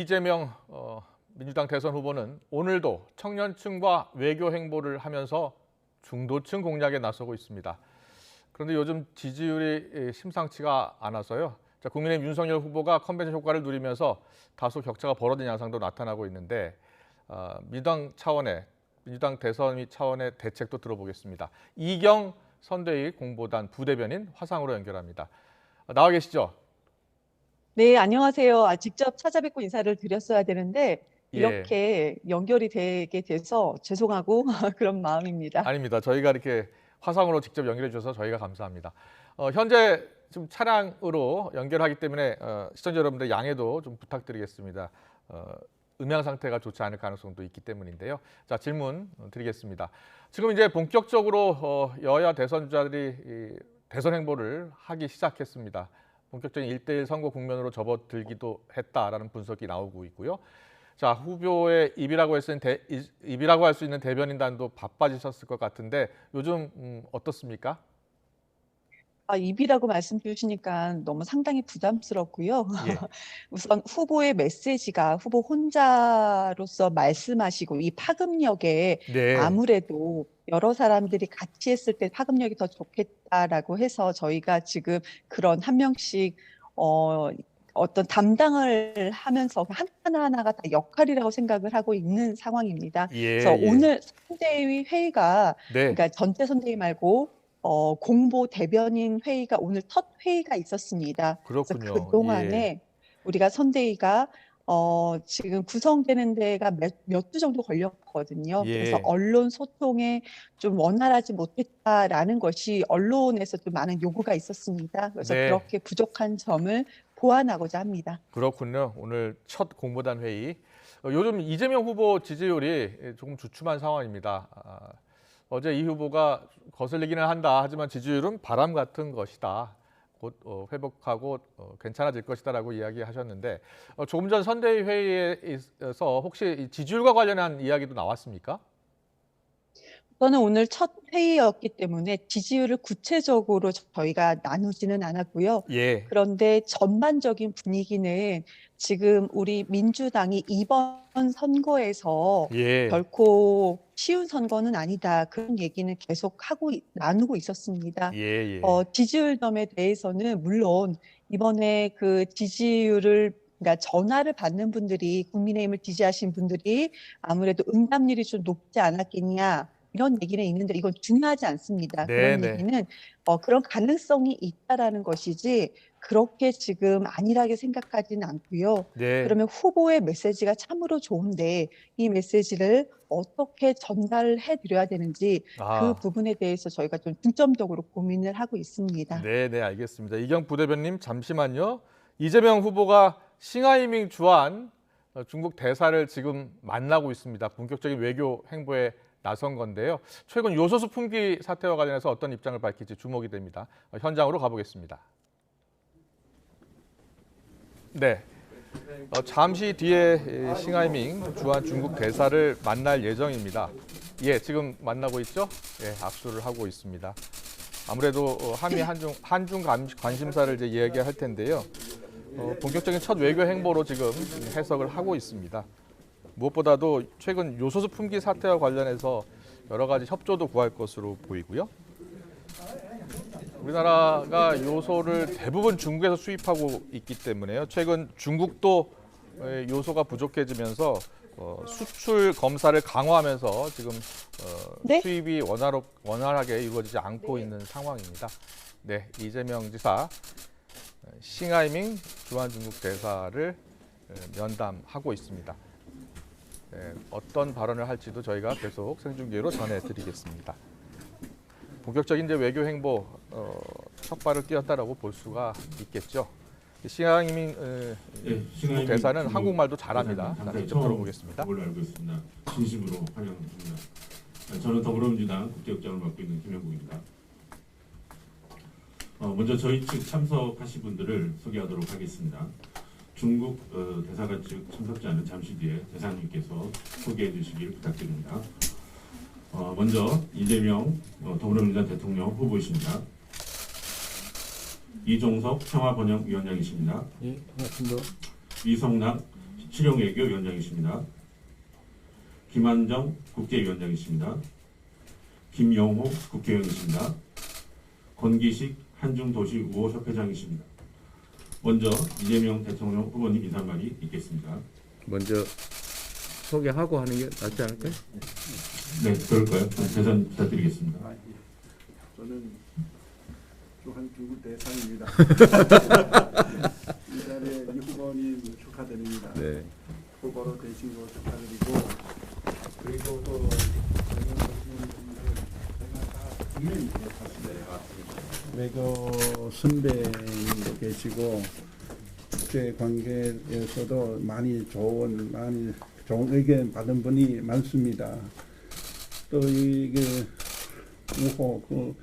이재명 민주당 대선 후보는 오늘도 청년층과 외교 행보를 하면서 중도층 공략에 나서고 있습니다. 그런데 요즘 지지율이 심상치가 않아서요. 국민의힘 윤석열 후보가 컨벤션 효과를 누리면서 다소 격차가 벌어진 양상도 나타나고 있는데 민주당 대선 차원의 대책도 들어보겠습니다. 이경 선대위 공보단 부대변인 화상으로 연결합니다. 나와 계시죠? 네, 안녕하세요. 직접 찾아뵙고 인사를 드렸어야 되는데 예. 이렇게 연결이 되게 돼서 죄송하고 그런 마음입니다. 아닙니다. 저희가 이렇게 화상으로 직접 연결해 주셔서 저희가 감사합니다. 현재 지금 차량으로 연결하기 때문에 시청자 여러분들 양해도 좀 부탁드리겠습니다. 음향 상태가 좋지 않을 가능성도 있기 때문인데요. 자, 질문 드리겠습니다. 지금 이제 본격적으로 여야 대선 주자들이 대선 행보를 하기 시작했습니다. 본격적인 1대1 선거 국면으로 접어들기도 했다라는 분석이 나오고 있고요. 자, 후보의 입이라고 할 수 있는 대변인단도 바빠지셨을 것 같은데 요즘 어떻습니까? 입이라고 말씀 주시니까 너무 상당히 부담스럽고요. 예. 우선 후보의 메시지가 후보 혼자로서 말씀하시고 이 파급력에 네. 아무래도 여러 사람들이 같이 했을 때 파급력이 더 좋겠다라고 해서 저희가 지금 그런 한 명씩 어떤 담당을 하면서 하나하나가 다 역할이라고 생각을 하고 있는 상황입니다. 그래서 오늘 선대위 회의가 네. 그러니까 전체 선대위 말고 공보 대변인 회의가 오늘 첫 회의가 있었습니다. 그렇군요. 그래서 그동안에 우리가 선대위가 지금 구성되는 데가 몇 주 정도 걸렸거든요. 그래서 언론 소통에 좀 원활하지 못했다라는 것이 언론에서 좀 많은 요구가 있었습니다. 그래서 그렇게 부족한 점을 보완하고자 합니다. 그렇군요. 오늘 첫 공보단 회의. 요즘 이재명 후보 지지율이 조금 주춤한 상황입니다. 어제 이 후보가 거슬리기는 한다. 하지만 지지율은 바람 같은 것이다. 곧 회복하고 괜찮아질 것이다라고 이야기하셨는데 조금 전 선대위 회의에서 혹시 지지율과 관련한 이야기도 나왔습니까? 저는 오늘 첫 회의였기 때문에 지지율을 구체적으로 저희가 나누지는 않았고요. 그런데 전반적인 분위기는 지금 우리 민주당이 이번 선거에서 결코 쉬운 선거는 아니다. 그런 얘기는 계속 나누고 있었습니다. 지지율 점에 대해서는 물론 이번에 그 지지율을 그러니까 전화를 받는 분들이 국민의힘을 지지하신 분들이 아무래도 응답률이 좀 높지 않았겠냐. 이런 얘기는 있는데 이건 중요하지 않습니다. 그런 얘기는 그런 가능성이 있다라는 것이지 그렇게 지금 안일하게 생각하지는 않고요. 그러면 후보의 메시지가 참으로 좋은데 이 메시지를 어떻게 전달해 드려야 되는지 그 부분에 대해서 저희가 좀 중점적으로 고민을 하고 있습니다. 네, 알겠습니다. 이경 부대변님 잠시만요. 이재명 후보가 싱하이밍 주한 중국 대사를 지금 만나고 있습니다. 본격적인 외교 행보에 나선 건데요. 최근 요소수 품귀 사태와 관련해서 어떤 입장을 밝힐지 주목이 됩니다. 현장으로 가보겠습니다. 네, 잠시 뒤에 싱하이밍 주한 중국 대사를 만날 예정입니다. 지금 만나고 있죠? 악수를 하고 있습니다. 아무래도 한미 한중 관심사를 이제 이야기할 텐데요. 본격적인 첫 외교 행보로 지금 해석을 하고 있습니다. 무엇보다도 최근 요소수 품귀 사태와 관련해서 여러 가지 협조도 구할 것으로 보이고요. 우리나라가 요소를 대부분 중국에서 수입하고 있기 때문에요. 최근 중국도 요소가 부족해지면서 수출 검사를 강화하면서 지금 수입이 원활하게 이루어지지 않고 있는 상황입니다. 네, 이재명 지사 싱하이밍 주한 중국 대사를 면담하고 있습니다. 어떤 발언을 할지도 저희가 계속 생중계로 전해드리겠습니다. 본격적인 이제 외교 행보 첫 발을 띄었다라고 볼 수가 있겠죠. 싱하이밍 중국 대사는 한국말도 잘합니다. 직접 들어보겠습니다. 알고 있습니다. 진심으로 환영합니다. 저는 더불어민주당 국제국장을 맡고 있는 김영국입니다. 먼저 저희 측 참석하신 분들을 소개하도록 하겠습니다. 중국 대사관 측 참석자는 잠시 뒤에 대사님께서 소개해 주시길 부탁드립니다. 먼저 이재명 더불어민주당 대통령 후보이십니다. 이종석 평화번영위원장이십니다. 반갑습니다. 이성락 실용외교위원장이십니다. 김한정 국제위원장이십니다. 김영호 국회의원이십니다. 권기식 한중도시우호협회장이십니다. 먼저 이재명 대통령 후보님 인사말이 있겠습니다. 먼저 소개하고 하는 게 낫지 않을까요? 네, 그럴까요? 대선 부탁드리겠습니다. 저는 주한중국 대상입니다. 이 자리에 이 후보님 축하드립니다. 네. 후보로 되신 거 축하드리고, 그리고 또 젊은 분들 제가 다 국민이 되었습니다. 외교 선배님도 계시고 국제 관계에서도 많이 좋은 의견 받은 분이 많습니다. 또 이게 우호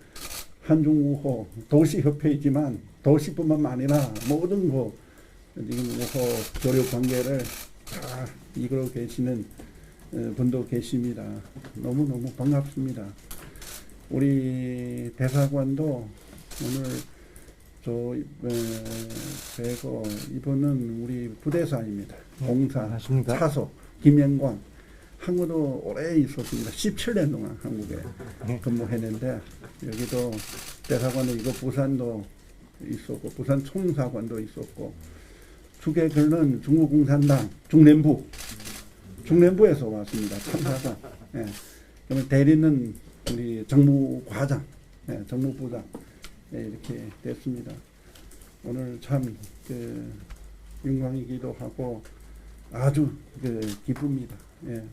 한중 우호 도시협회이지만 도시뿐만 아니라 모든 지금 우호 교류 관계를 다 이끌어 계시는 분도 계십니다. 너무너무 반갑습니다. 우리 대사관도 오늘 뵈고 이분은 우리 부대사입니다. 공사 차소 김영광. 한국도 오래 있었습니다. 17년 동안 한국에 근무했는데 여기도 대사관도 있고 부산도 있었고 부산 총사관도 있었고 주계글은 중국공산당 중남부에서 왔습니다. 참사관. 예. 그러면 대리는 우리 정무과장, 정무부장 이렇게 됐습니다. 오늘 참 영광이기도 하고 아주 기쁩니다. 예.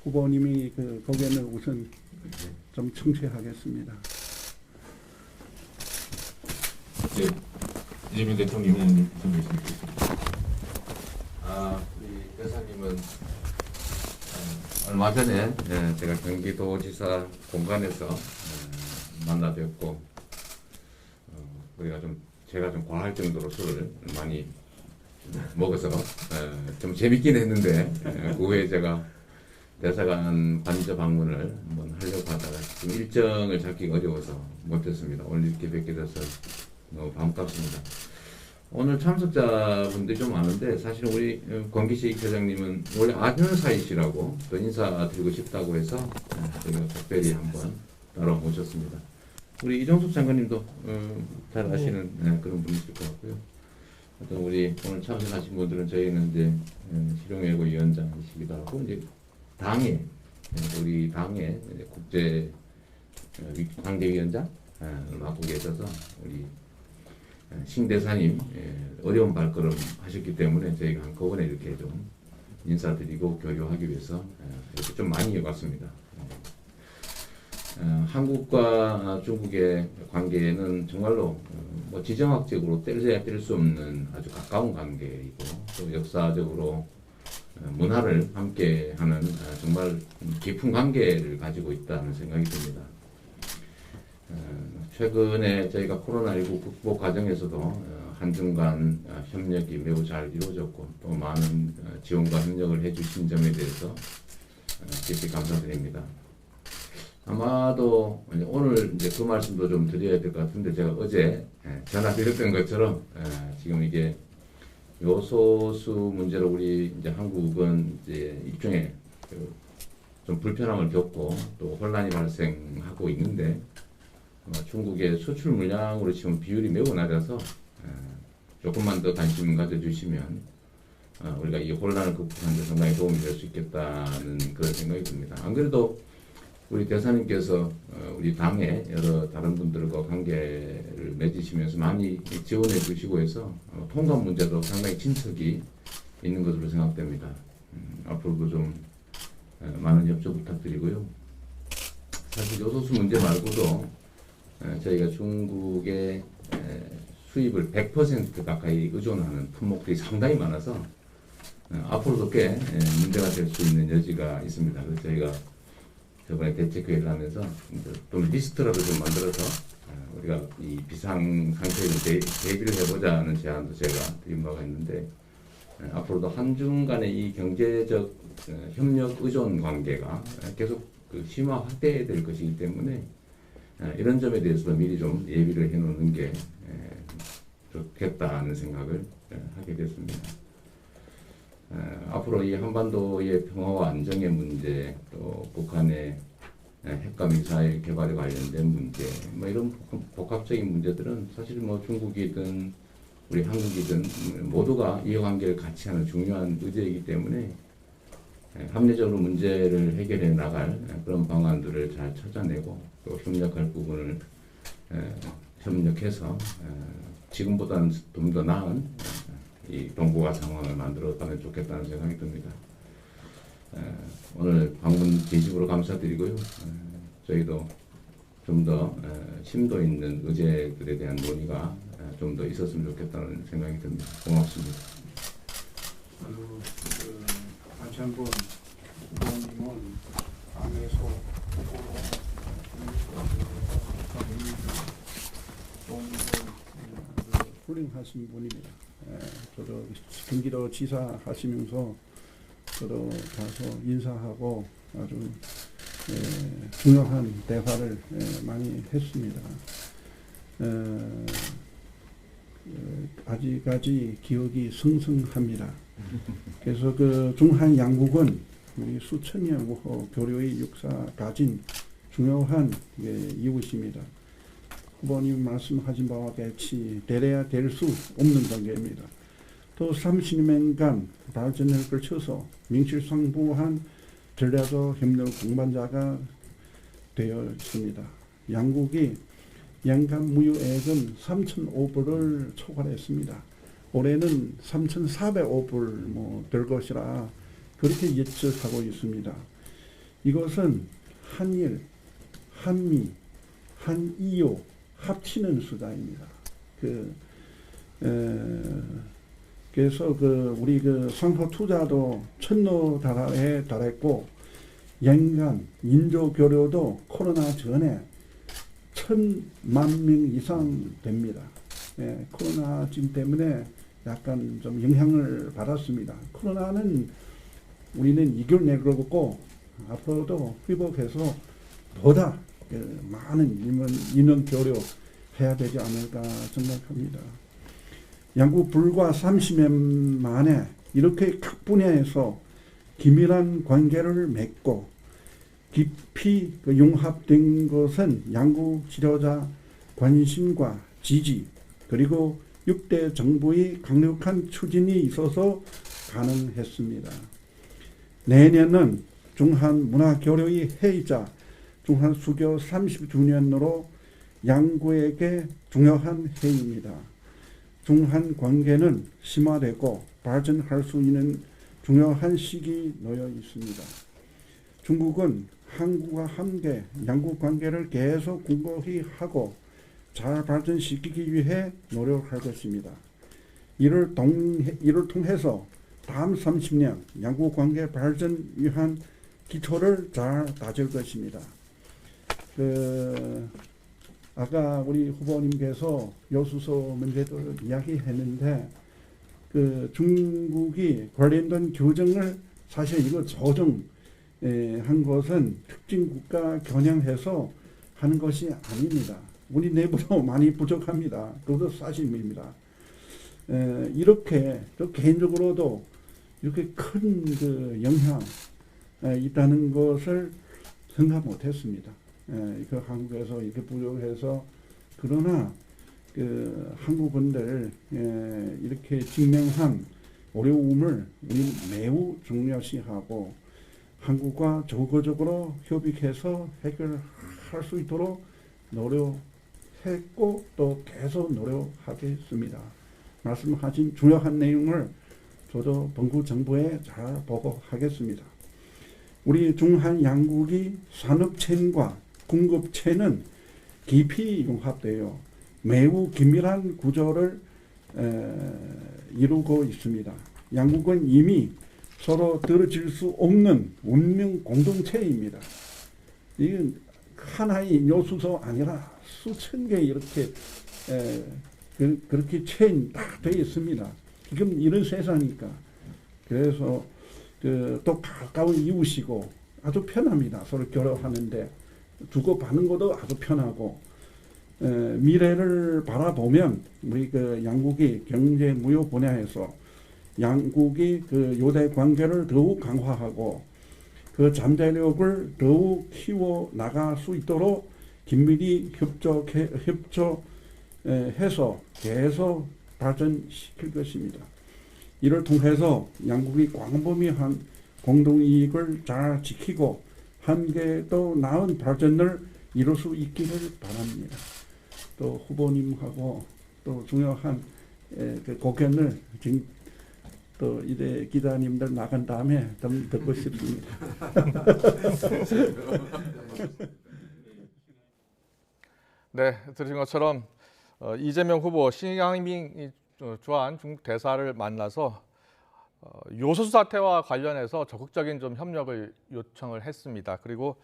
후보님이 거기에는 우선 좀 청취하겠습니다. 네, 이재명 대통령 후보님 인사드리겠습니다. 우리 대사님은 얼마 전에 제가 경기도지사 공간에서 만나 뵙고 제가 좀 과할 정도로 술을 많이 먹어서 좀 재밌긴 했는데 그 후에 제가 대사관 관저 방문을 한번 하려고 하다가 지금 일정을 잡기 어려워서 못했습니다. 오늘 이렇게 뵙게 돼서 너무 반갑습니다. 오늘 참석자분들이 좀 많은데 사실 우리 권기식 회장님은 원래 아는 사이시라고 또 인사드리고 싶다고 해서 제가 특별히 한번 따로 모셨습니다. 우리 이종석 장관님도 잘 아시는 그런 분이실 것 같고요. 어떤 우리 오늘 참석하신 분들은 저희는 이제 실용외교위원장이시기도 하고 이제 당의 우리 당의 국제 관계위원장 맡고 계셔서 우리 신 대사님 어려운 발걸음 하셨기 때문에 저희가 한꺼번에 이렇게 좀 인사드리고 교류하기 위해서 이렇게 좀 많이 왔습니다. 한국과 중국의 관계는 정말로 뭐 지정학적으로 뗄래야 뗄 수 없는 아주 가까운 관계이고 또 역사적으로 문화를 함께하는 정말 깊은 관계를 가지고 있다는 생각이 듭니다. 최근에 저희가 코로나19 극복 과정에서도 한중 간 협력이 매우 잘 이루어졌고 또 많은 지원과 협력을 해주신 점에 대해서 깊이 감사드립니다. 아마도 오늘 이제 그 말씀도 좀 드려야 될 것 같은데 제가 어제 전화드렸던 것처럼 지금 이게 요소수 문제로 우리 이제 한국은 이제 일종의 좀 불편함을 겪고 또 혼란이 발생하고 있는데 중국의 수출 물량으로 치면 비율이 매우 낮아서 조금만 더 관심 가져주시면 우리가 이 혼란을 극복하는 데 상당히 도움이 될 수 있겠다는 그런 생각이 듭니다. 안 그래도 우리 대사님께서 우리 당의 여러 다른 분들과 관계를 맺으시면서 많이 지원해 주시고 해서 통관 문제도 상당히 친척이 있는 것으로 생각됩니다. 앞으로도 좀 많은 협조 부탁드리고요. 사실 요소수 문제 말고도 저희가 중국의 수입을 100% 가까이 의존하는 품목들이 상당히 많아서 앞으로도 꽤 문제가 될 수 있는 여지가 있습니다. 그래서 저희가 저번에 대책회의를 하면서 좀 리스트라도 좀 만들어서 우리가 이 비상 상태에 좀 대비를 해보자는 제안도 제가 드린 바가 있는데 앞으로도 한중 간의 이 경제적 협력 의존 관계가 계속 심화 확대될 것이기 때문에 이런 점에 대해서도 미리 좀 예비를 해놓는 게 좋겠다는 생각을 하게 됐습니다. 앞으로 이 한반도의 평화와 안정의 문제, 또 북한의 핵과 미사일 개발에 관련된 문제, 뭐 이런 복합적인 문제들은 사실 뭐 중국이든 우리 한국이든 모두가 이해관계를 같이 하는 중요한 의제이기 때문에 합리적으로 문제를 해결해 나갈 그런 방안들을 잘 찾아내고 또 협력할 부분을 협력해서 지금보다는 좀 더 나은 이 동북아 상황을 만들어가면 좋겠다는 생각이 듭니다. 오늘 방문 진심으로 감사드리고요. 저희도 좀 더 심도 있는 의제들에 대한 논의가 좀 더 있었으면 좋겠다는 생각이 듭니다. 고맙습니다. 안창근 후보님은 당에서 훌륭하신 분입니다. 저도 경기도 지사 하시면서 저도 가서 인사하고 아주 중요한 대화를 많이 했습니다. 아직까지 기억이 생생합니다. 그래서 그 중한 양국은 우리 수천 년 교류의 역사 가진 중요한 이웃입니다. 후보님 말씀하신 바와 같이 되려야 될 수 없는 관계입니다. 또 30년간 발전을 걸쳐서 명실상부한 전략적 협력 공반자가 되었습니다. 양국이 연간 무역액은 3,500억을 초과했습니다. 올해는 3,400억을 될 것이라 그렇게 예측하고 있습니다. 이것은 한일, 한미, 한이오 합치는 수단입니다. 그래서 우리 상호 투자도 1,000억 달러에 달했고 연간 인조 교류도 코로나 전에 1,000만 명 이상 됩니다. 코로나 지금 때문에 약간 좀 영향을 받았습니다. 코로나는 우리는 이겨내고 앞으로도 회복해서 보다 많은 인원 교류 해야 되지 않을까 생각합니다. 양국 불과 30년 만에 이렇게 각 분야에서 긴밀한 관계를 맺고 깊이 융합된 것은 양국 지도자 관심과 지지 그리고 6대 정부의 강력한 추진이 있어서 가능했습니다. 내년은 중한 문화교류의 해이자 중한 수교 30주년으로 양국에게 중요한 해입니다. 중한 관계는 심화되고 발전할 수 있는 중요한 시기에 놓여 있습니다. 중국은 한국과 함께 양국 관계를 계속 공고히 하고 잘 발전시키기 위해 노력할 것입니다. 이를 통해서 다음 30년 양국 관계 발전 위한 기초를 잘 다질 것입니다. 아까 우리 후보님께서 여수소 문제도 이야기했는데 중국이 관련된 규정을 사실 이거 조정한 것은 특정 국가 겨냥해서 하는 것이 아닙니다. 우리 내부도 많이 부족합니다. 그것도 사실입니다. 이렇게 또 개인적으로도 이렇게 큰 영향 있다는 것을 생각 못했습니다. 한국에서 이렇게 부족해서 그러나 한국분들 이렇게 직면한 어려움을 우리 매우 중요시하고 한국과 적극적으로 협의해서 해결할 수 있도록 노력했고 또 계속 노력하겠습니다. 말씀하신 중요한 내용을 저도 본국 정부에 잘 보고하겠습니다. 우리 중한 양국이 산업체과 공급체는 깊이 융합되어 매우 긴밀한 구조를 이루고 있습니다. 양국은 이미 서로 떨어질 수 없는 운명 공동체입니다. 이건 하나의 요소가 아니라 수천 개 이렇게 그렇게 체인 딱 되어 있습니다. 지금 이런 세상이니까. 그래서 또 가까운 이웃이고 아주 편합니다. 서로 교류하는데 주고받는 것도 아주 편하고 미래를 바라보면 우리 양국이 경제 무역 분야에서 양국이 그 요대 관계를 더욱 강화하고 그 잠재력을 더욱 키워 나갈 수 있도록 긴밀히 협조해서 계속 발전시킬 것입니다. 이를 통해서 양국이 광범위한 공동이익을 잘 지키고 함께 또 나은 발전을 이룰 수 있기를 바랍니다. 또 후보님하고 또 중요한 그 고견을 지금 또 이제 기자님들 나간 다음에 좀 듣고 싶습니다. 네, 들으신 것처럼 이재명 후보 싱양밍 주한 중국 대사를 만나서 요소수 사태와 관련해서 적극적인 좀 협력을 요청을 했습니다. 그리고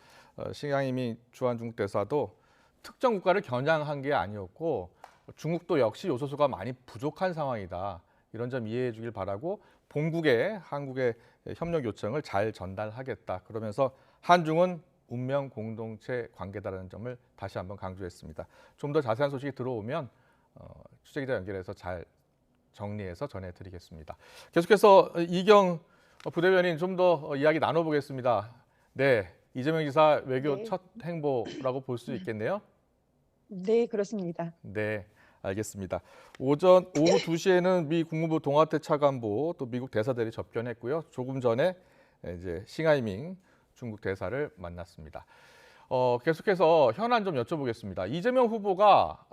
싱양밍 주한 중국 대사도 특정 국가를 겨냥한 게 아니었고 중국도 역시 요소수가 많이 부족한 상황이다. 이런 점 이해해 주길 바라고 본국에 한국의 협력 요청을 잘 전달하겠다. 그러면서 한중은 운명 공동체 관계다라는 점을 다시 한번 강조했습니다. 좀 더 자세한 소식이 들어오면 취재기자 연결해서 잘 정리해서 전해드리겠습니다. 계속해서 이경 부대변인 좀 더 이야기 나눠보겠습니다. 네, 이재명 지사 외교 네. 첫 행보라고 볼 수 있겠네요. 네, 그렇습니다. 네, 알겠습니다. 오후 2시에는 미 국무부 동아태 차관보 또 미국 대사들이 접견했고요. 조금 전에 이제 싱하이밍 중국 대사를 만났습니다. 계속해서 현안 좀 여쭤보겠습니다. 이재명 후보가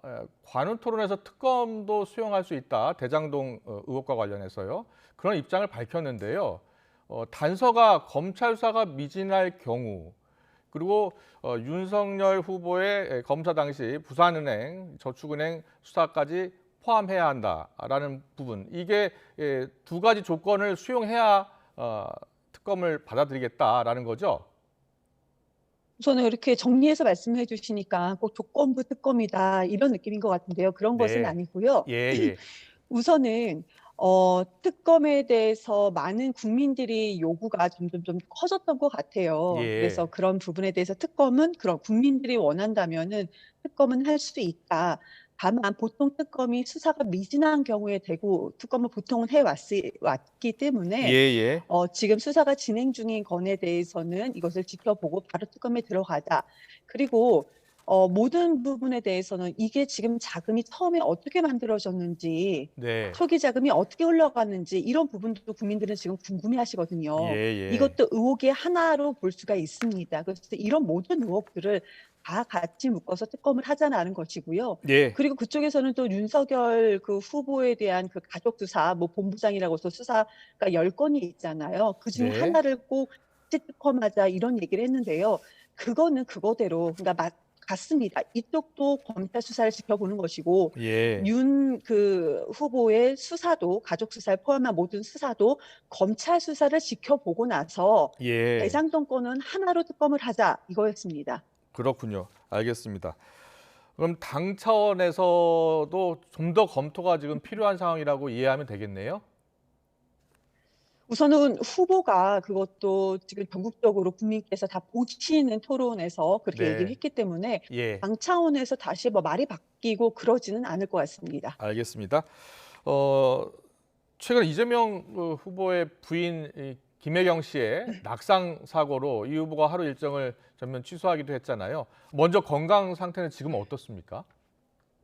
관훈 토론에서 특검도 수용할 수 있다. 대장동 의혹과 관련해서요. 그런 입장을 밝혔는데요. 단서가 검찰 수사가 미진할 경우 그리고 윤석열 후보의 검사 당시 부산은행, 저축은행 수사까지 포함해야 한다라는 부분. 이게 두 가지 조건을 수용해야 특검을 받아들이겠다라는 거죠. 우선은 이렇게 정리해서 말씀해 주시니까 꼭 조건부 특검이다 이런 느낌인 것 같은데요. 그런 것은 네. 아니고요. 예. 우선은 특검에 대해서 많은 국민들이 요구가 점점 좀 커졌던 것 같아요. 예. 그래서 그런 부분에 대해서 특검은 그런 국민들이 원한다면은 특검은 할 수 있다. 다만 보통 특검이 수사가 미진한 경우에 대고 특검을 보통은 왔기 때문에 예. 지금 수사가 진행 중인 건에 대해서는 이것을 지켜보고 바로 특검에 들어가자. 그리고 모든 부분에 대해서는 이게 지금 자금이 처음에 어떻게 만들어졌는지, 네. 초기 자금이 어떻게 흘러갔는지 이런 부분도 국민들은 지금 궁금해하시거든요. 예. 이것도 의혹의 하나로 볼 수가 있습니다. 그래서 이런 모든 의혹들을 다 같이 묶어서 특검을 하자는 것이고요. 예. 그리고 그쪽에서는 또 윤석열 그 후보에 대한 그 가족 수사, 뭐 본부장이라고 해서 수사가 10건이 있잖아요. 그 중에 네. 하나를 꼭 특검하자 이런 얘기를 했는데요. 그거는 그거대로 그러니까 같습니다. 이쪽도 검찰 수사를 지켜보는 것이고 예. 윤 그 후보의 수사도 가족 수사를 포함한 모든 수사도 검찰 수사를 지켜보고 나서 예. 대장동 건은 하나로 특검을 하자 이거였습니다. 그렇군요. 알겠습니다. 그럼 당 차원에서도 좀 더 검토가 지금 필요한 상황이라고 이해하면 되겠네요. 우선은 후보가 그것도 지금 전국적으로 국민께서 다 보시는 토론에서 그렇게 네. 얘기를 했기 때문에 예. 당 차원에서 다시 뭐 말이 바뀌고 그러지는 않을 것 같습니다. 알겠습니다. 최근 이재명 후보의 부인 김혜경 씨의 낙상 사고로 이 후보가 하루 일정을 전면 취소하기도 했잖아요. 먼저 건강 상태는 지금 어떻습니까?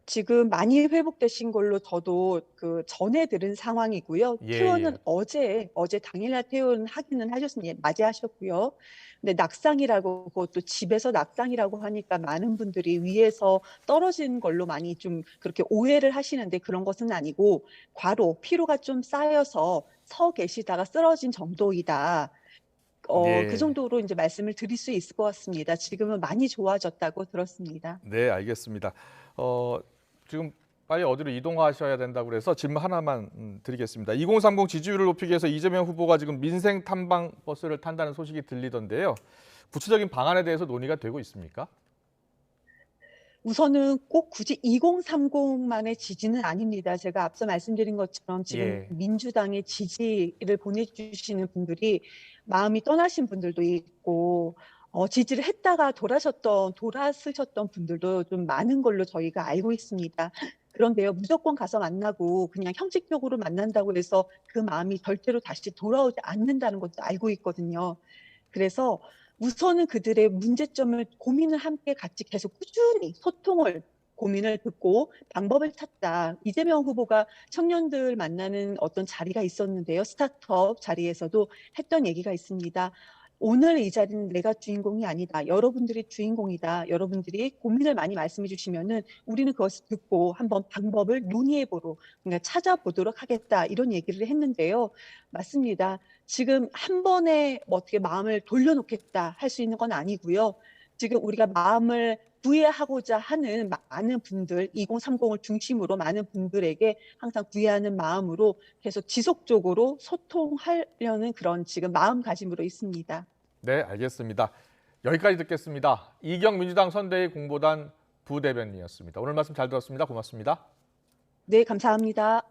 지금 많이 회복되신 걸로 저도 그 전에 들은 상황이고요. 예. 퇴원은 어제 당일날 퇴원하기는 하셨습니다. 맞이하셨고요. 근데 낙상이라고 그것도 집에서 낙상이라고 하니까 많은 분들이 위에서 떨어진 걸로 많이 좀 그렇게 오해를 하시는데 그런 것은 아니고 과로 피로가 좀 쌓여서 서 계시다가 쓰러진 정도이다. 예. 그 정도로 이제 말씀을 드릴 수 있을 것 같습니다. 지금은 많이 좋아졌다고 들었습니다. 네, 알겠습니다. 지금 빨리 어디로 이동하셔야 된다고 그래서 질문 하나만 드리겠습니다. 2030 지지율을 높이기 위해서 이재명 후보가 지금 민생 탐방 버스를 탄다는 소식이 들리던데요. 구체적인 방안에 대해서 논의가 되고 있습니까? 우선은 꼭 굳이 2030만의 지지는 아닙니다. 제가 앞서 말씀드린 것처럼 지금 예. 민주당의 지지를 보내주시는 분들이 마음이 떠나신 분들도 있고 지지를 했다가 돌아서셨던 분들도 좀 많은 걸로 저희가 알고 있습니다. 그런데요, 무조건 가서 만나고 그냥 형식적으로 만난다고 해서 그 마음이 절대로 다시 돌아오지 않는다는 것도 알고 있거든요. 그래서 우선은 그들의 문제점을 고민을 함께 같이 계속 꾸준히 소통을 고민을 듣고 방법을 찾자. 이재명 후보가 청년들 만나는 어떤 자리가 있었는데요. 스타트업 자리에서도 했던 얘기가 있습니다. 오늘 이 자리는 내가 주인공이 아니다. 여러분들이 주인공이다. 여러분들이 고민을 많이 말씀해 주시면은 우리는 그것을 듣고 한번 방법을 논의해보러, 그러니까 찾아보도록 하겠다. 이런 얘기를 했는데요. 맞습니다. 지금 한 번에 뭐 어떻게 마음을 돌려놓겠다 할 수 있는 건 아니고요. 지금 우리가 마음을 구애하고자 하는 많은 분들, 2030을 중심으로 많은 분들에게 항상 구애하는 마음으로 계속 지속적으로 소통하려는 그런 지금 마음가짐으로 있습니다. 네, 알겠습니다. 여기까지 듣겠습니다. 이경 민주당 선대위 공보단 부대변인이었습니다. 오늘 말씀 잘 들었습니다. 고맙습니다. 네, 감사합니다.